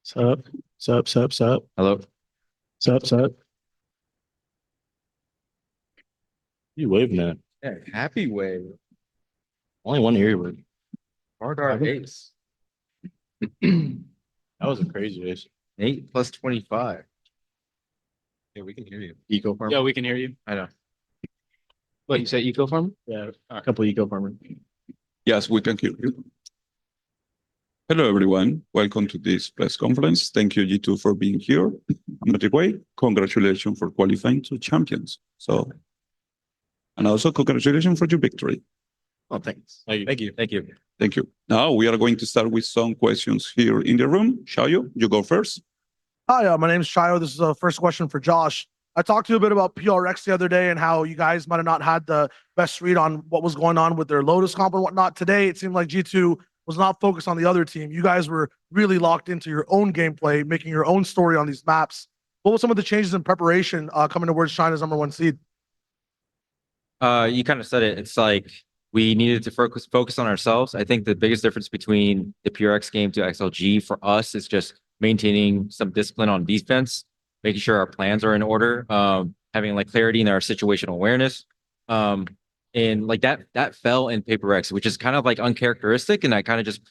Sup? Sup? Sup? Sup? Hello. Sup? Sup? You waving at? Yeah, happy wave. Only one ear wave. Hard R ace. That was a crazy ace. 8 plus 25. Yeah, we can hear you. Eco farmer. Yeah, we can hear you. I know. What, you said eco farmer? Yeah, a couple eco farmers. Yes, we can hear you. Hello, everyone. Welcome to this press conference. Thank you, G2, for being here. I'm not away. Congratulations for qualifying to champions. And also congratulations for your victory. Oh, thanks. Thank you. Thank you. Thank you. Now we are going to start with some questions here in the room. Shayo, you go first. Hi, my name is Shayo. This is a first question for Josh. I talked to you a bit about PRX the other day and how you guys might have not had the best read on what was going on with their Lotus comp and whatnot. Today, it seemed like G2 was not focused on the other team. You guys were really locked into your own gameplay, making your own story on these maps. What were some of the changes in preparation coming towards China's #1 seed? You kind of said it. It's like we needed to focus on ourselves. I think the biggest difference between the PRX game to XLG for us is just maintaining some discipline on defense, making sure our plans are in order, having like clarity in our situational awareness. And like that fell in Paper X, which is kind of like uncharacteristic. And I kind of just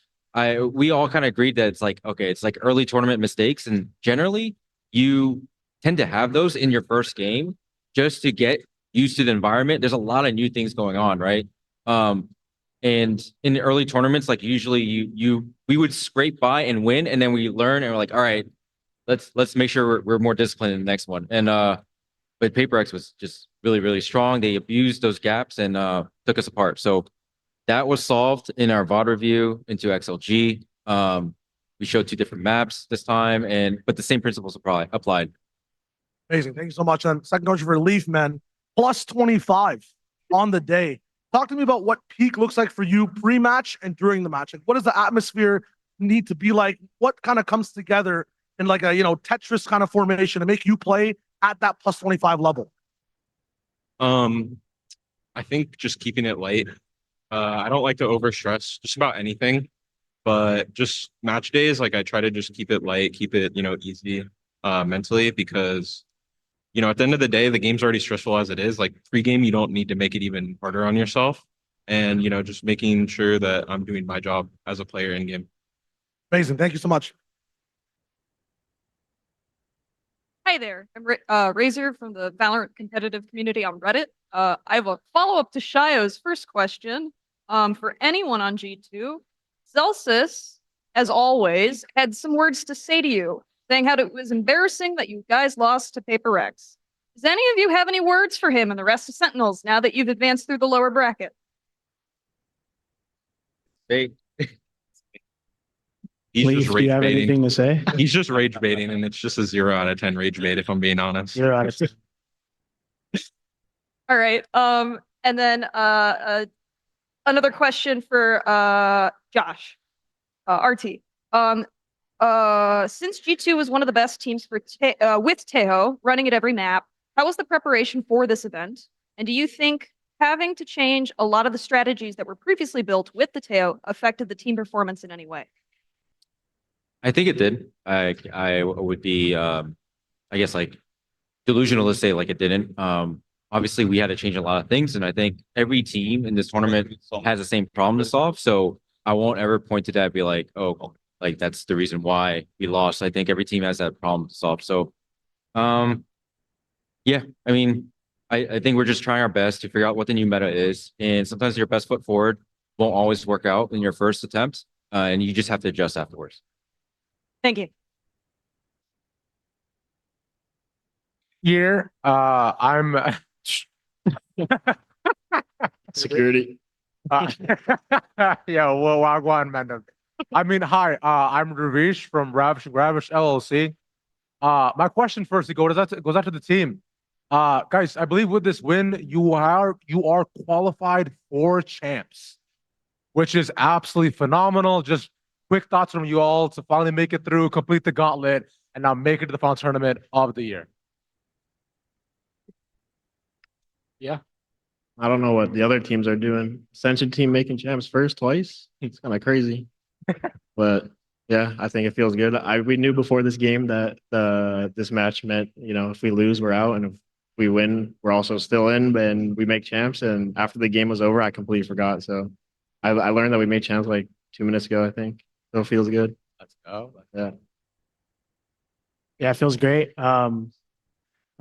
we all kind of agreed that it's like, okay, it's like early tournament mistakes. And generally you tend to have those in your first game just to get used to the environment. There's a lot of new things going on, right? And in the early tournaments, like usually we would scrape by and win, and then we learn and we're like, all right, let's make sure we're more disciplined in the next one. And but Paper X was just really, really strong. They abused those gaps and took us apart. So that was solved in our VOD review into XLG. We showed 2 different maps this time, but the same principles applied. Amazing. Thank you so much. And second question for Leaf, man. Plus 25 on the day. Talk to me about what peak looks like for you pre-match and during the match. Like, what does the atmosphere need to be like? What kind of comes together in like a, Tetris kind of formation to make you play at that plus 25 level? I think just keeping it light. I don't like to overstress just about anything, but just match days, like I try to just keep it light, keep it, easy mentally, because at the end of the day, the game's already stressful as it is. Like pre-game, you don't need to make it even harder on yourself. And, just making sure that I'm doing my job as a player in game. Amazing. Thank you so much. Hi there. I'm Razor from the VALORANT competitive community on Reddit. I have a follow-up to Shayo's first question. For anyone on G2, Zellsis, as always, had some words to say to you, saying how it was embarrassing that you guys lost to Paper X. Does any of you have any words for him and the rest of Sentinels now that you've advanced through the lower bracket? He's Leaf, just do you rage have baiting. anything to say? He's just rage baiting, and it's just a 0 out of 10 rage bait, if I'm being honest. You're honest. All right. And then another question for Josh, RT. Since G2 was one of the best teams for with Teho running at every map, how was the preparation for this event? And do you think having to change a lot of the strategies that were previously built with the Teho affected the team performance in any way? I think it did. I would be, I guess, like delusional to say like it didn't. Obviously, we had to change a lot of things, and I think every team in this tournament has the same problem to solve. So I won't ever point to that and be like, oh, like that's the reason why we lost. I think every team has that problem to solve. So, yeah, I mean, I think we're just trying our best to figure out what the new meta is, and sometimes your best foot forward won't always work out in your first attempt, and you just have to adjust afterwards. Thank you. Here, I'm Security. yeah, well, Wagwan, man. I mean, hi, I'm Ravish from Ravish LLC. My question first goes out to the team. Guys, I believe with this win, you are qualified for champs, which is absolutely phenomenal. Just quick thoughts from you all to finally make it through, complete the gauntlet, and now make it to the final tournament of the year. Yeah. I don't know what the other teams are doing. Ascension team making champs first twice. It's kind of crazy. But Yeah, I think it feels good. We knew before this game that this match meant, if we lose, we're out, and if we win, we're also still in, and we make champs. And after the game was over, I completely forgot. So I learned that we made champs like 2 minutes ago, I think. So it feels good. Let's go. Yeah. Yeah, it feels great. My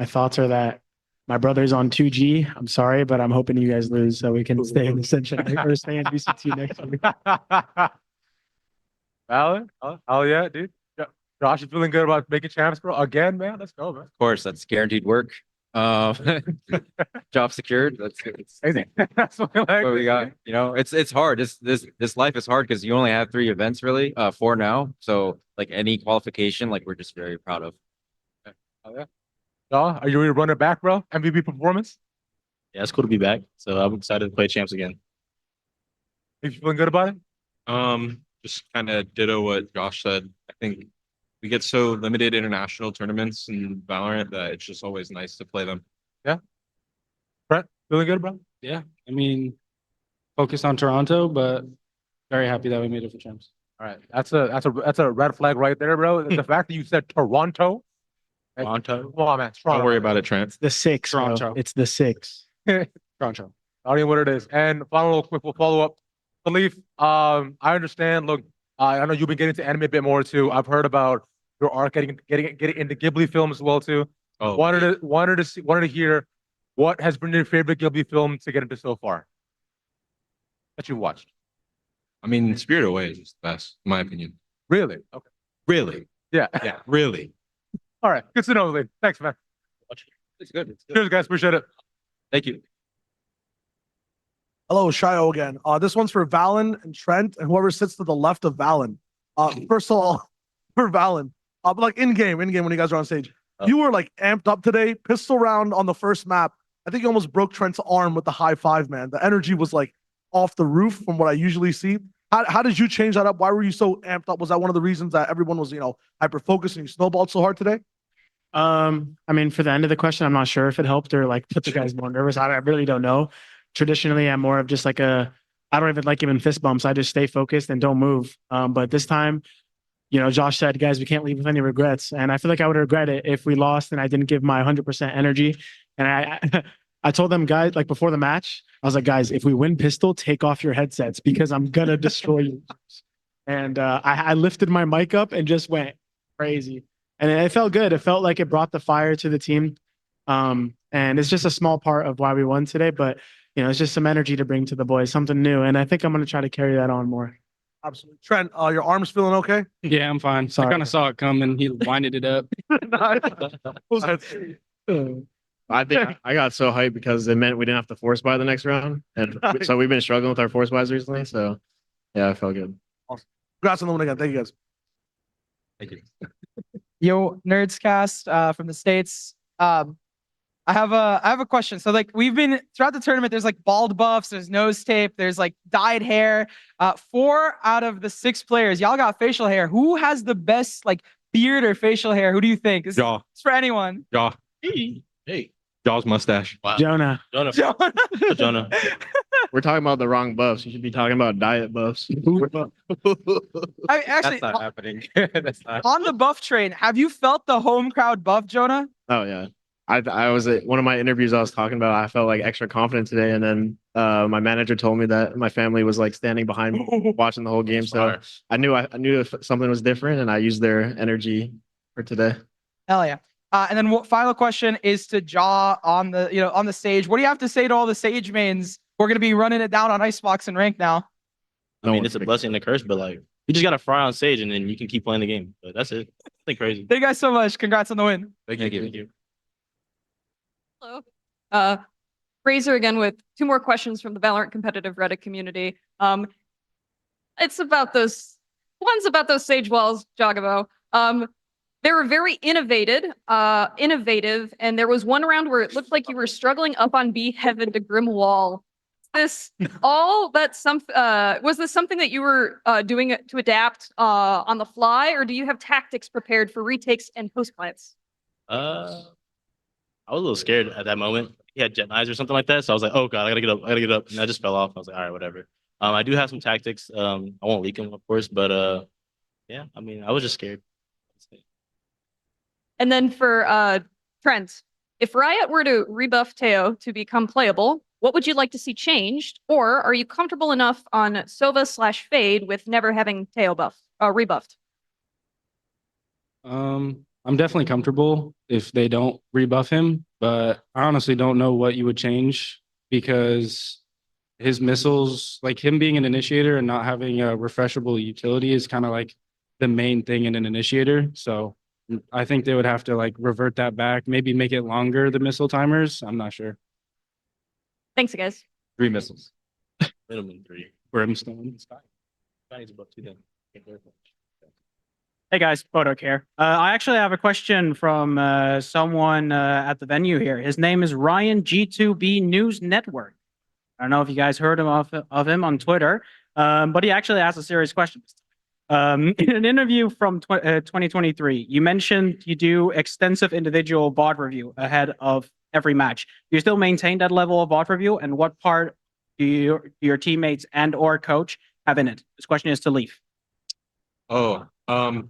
thoughts are that my brother's on 2G. I'm sorry, but I'm hoping you guys lose so we can stay in the Central or stay in VCT next week. Valid? Oh yeah, dude. Yeah. Josh, you feeling good about making champs, bro? Again, man. Let's go, man. Of course, that's guaranteed work. Job secured. That's That's what I like. what we got. It's hard. This life is hard because you only have 3 events really, 4 now. So like any qualification, like we're just very proud of. Oh, yeah. Are you ready to run it back, bro? MVP performance? Yeah, it's cool to be back. So I'm excited to play champs again. You feeling good about it? Just kind of ditto what Josh said. I think we get so limited international tournaments in Valorant that it's just always nice to play them. Brett, feeling good, bro? Yeah, I mean, focused on Toronto, but very happy that we made it for champs. All right. That's a red flag right there, bro. The fact that you said Toronto. Toronto. Come on, man. Don't worry about it, Trent. The 6, bro. Toronto. It's the 6. Toronto. I don't know what it is. And final quick, we'll follow up. Khalif, I understand. Look, I know you've been getting to anime a bit more too. I've heard about your arc getting into Ghibli films as well too. Oh, Wanted to hear what has been your favorite Ghibli film to get into so far that you've watched. I mean, Spirit Away is just the best, in my opinion. Really? Okay. Really? Yeah. Yeah, really. All right. Good to know, Lee. Thanks, man. It's good. It's good. Cheers, guys. Appreciate it. Thank you. Hello, Shio again. This one's for Valen and Trent and whoever sits to the left of Valen. First of all, for Valen, but like in game when you guys are on stage, you were like amped up today. Pistol round on the first map. I think you almost broke Trent's arm with the high five, man. The energy was like off the roof from what I usually see. How did you change that up? Why were you so amped up? Was that one of the reasons that everyone was, hyper focused and you snowballed so hard today? I mean, for the end of the question, I'm not sure if it helped or like put the guys more nervous. I really don't know. Traditionally, I'm more of just like I don't even like giving fist bumps. I just stay focused and don't move. But this time, Josh said, guys, we can't leave with any regrets. And I feel like I would regret it if we lost and I didn't give my 100% energy. And I told them, guys, like before the match, I was like, guys, if we win pistol, take off your headsets because I'm going to destroy you. And I lifted my mic up and just went crazy. And it felt good. It felt like it brought the fire to the team. And it's just a small part of why we won today. But, it's just some energy to bring to the boys, something new. And I think I'm going to try to carry that on more. Absolutely. Trent, your arm's feeling okay? Yeah, I'm fine. Sorry. I kind of saw it coming. He winded it up. I think I got so hyped because it meant we didn't have to force buy the next round. And so we've been struggling with our force buys recently. So yeah, I felt good. Congrats on the win again. Thank you, guys. Thank you. Yo, Nerdscast from the States. I have a question. So like we've been throughout the tournament, there's like bald buffs, there's nose tape, there's like dyed hair. 4 out of the 6 players, y'all got facial hair. Who has the best like beard or facial hair? Who do you think? It's for anyone. Jaw. Hey. Jaw's mustache. Wow. Jonah. Jonah. We're talking about the wrong buffs. You should be talking about diet buffs. I actually That's not happening. That's not. on the buff train, have you felt the home crowd buff, Jonah? Oh yeah. I was at one of my interviews I was talking about. I felt like extra confident today, and then my manager told me that my family was like standing behind me watching the whole game. So I knew if something was different, and I used their energy for today. Hell yeah. And then final question is to Jaw on the on the stage. What do you have to say to all the Sage mains? We're gonna be running it down on Icebox and Rank now. I mean, it's a blessing and a curse, but like you just gotta fry on stage and then you can keep playing the game. But that's it. Nothing crazy. Thank you guys so much. Congrats on the win. Thank you. Hello. Razor again with 2 more questions from the Valorant competitive Reddit community. It's about those Sage Walls, Jagabo. They were very innovative, and there was one round where it looked like you were struggling up on B heaven to Grim Wall. Was this something that you were doing to adapt on the fly, or do you have tactics prepared for retakes and post plants? I was a little scared at that moment. He had jet knives or something like that. So I was like, oh God, I gotta get up. And I just fell off. I was like, all right, whatever. I do have some tactics. I won't leak them, of course, but Yeah, I mean, I was just scared. And then for Trent, if Riot were to rebuff Teo to become playable, what would you like to see changed? Or are you comfortable enough on Sova/Fade with never having Teo rebuffed? I'm definitely comfortable if they don't rebuff him, but I honestly don't know what you would change because his missiles, like him being an initiator and not having a refreshable utility, is kind of like the main thing in an initiator. So I think they would have to like revert that back, maybe make it longer, the missile timers. I'm not sure. Thanks, guys. 3 missiles. Minimum 3. Brimstone. Sky's above 2 then. Hey guys, Pedro here. I actually have a question from someone at the venue here. His name is Ryan G2B News Network. I don't know if you guys heard of him on Twitter, but he actually asked a serious question. In an interview from 2023, you mentioned you do extensive individual bot review ahead of every match. Do you still maintain that level of bot review, and what part do your teammates and or coach have in it? This question is to Leaf. Oh, I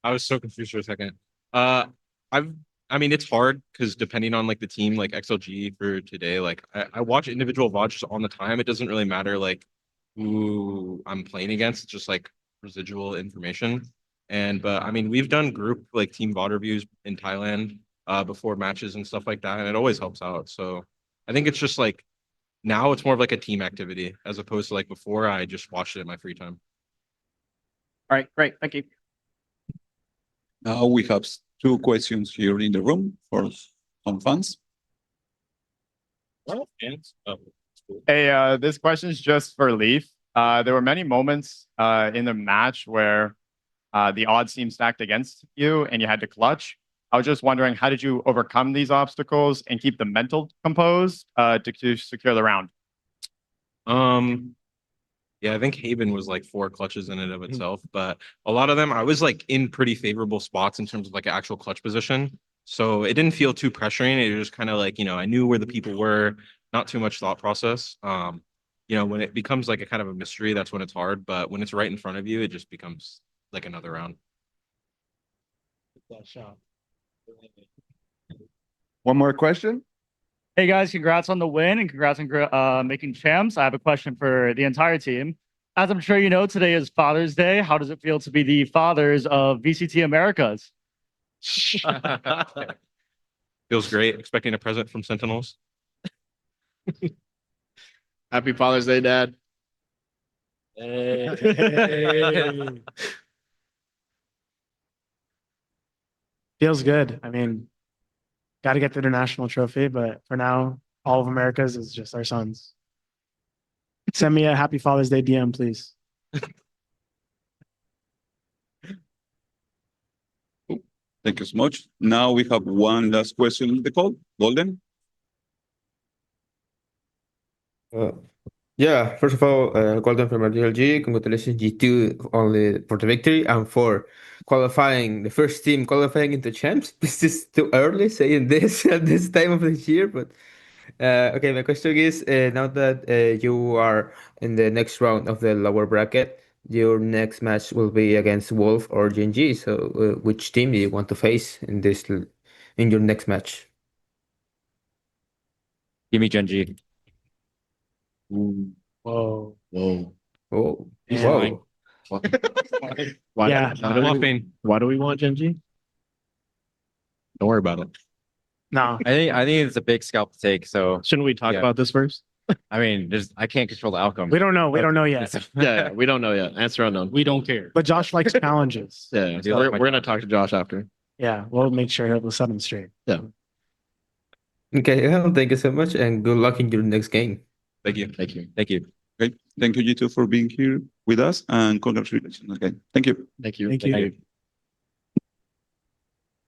was so confused for a second. I mean, it's hard because depending on like the team, like XLG for today, like I watch individual VODs just on the time. It doesn't really matter like who I'm playing against. It's just like residual information. But I mean, we've done group like team VOD reviews in Thailand before matches and stuff like that, and it always helps out. So I think it's just like now it's more of like a team activity as opposed to like before I just watched it in my free time. All right, great. Thank you. Now we have 2 questions here in the room for some fans. Hey, this question is just for Leaf. There were many moments in the match where the odds seemed stacked against you and you had to clutch. I was just wondering, how did you overcome these obstacles and keep the mental composed to secure the round? Yeah, I think Haven was like 4 clutches in and of itself, but a lot of them I was like in pretty favorable spots in terms of like actual clutch position. So it didn't feel too pressuring. It was kind of like, I knew where the people were, not too much thought process. When it becomes like a kind of a mystery, that's when it's hard. But when it's right in front of you, it just becomes like another round. One more question. Hey guys, congrats on the win and congrats on making champs. I have a question for the entire team. As I'm sure you know, today is Father's Day. How does it feel to be the fathers of VCT Americas? Feels great. Expecting a present from Sentinels. Happy Father's Day, Dad. Feels good. I mean, got to get the international trophy, but for now, all of America's is just our sons. Send me a Happy Father's Day DM, please. Thank you so much. Now we have one last question in the call. Golden. Yeah, first of all, Golden from XLG, congratulations G2 only for the victory and for qualifying, the first team qualifying into champs. This is too early saying this at this time of the year, but okay, my question is, now that you are in the next round of the lower bracket, your next match will be against Wolf or GNG, so which team do you want to face in your next match? Give me Genji. Whoa. Oh, He's wow. lying. Yeah. Why do we want Genji? Don't worry about it. No. I think it's a big scalp to take. So Shouldn't we talk Yeah. about this first? I mean, I can't control the outcome. We don't know. We don't know yet. Yeah, we don't know yet. Answer unknown. We don't care. But Josh likes challenges. Yeah, I do we're like my gonna talk to Josh after. Yeah, we'll make sure he'll set him straight. Yeah. Okay, well, thank you so much and good luck in your next game. Thank you. Thank you. Thank you. okay. Thank you, G2, for being here with us, and congratulations again. Thank you. Thank you. Thank you. Thank you.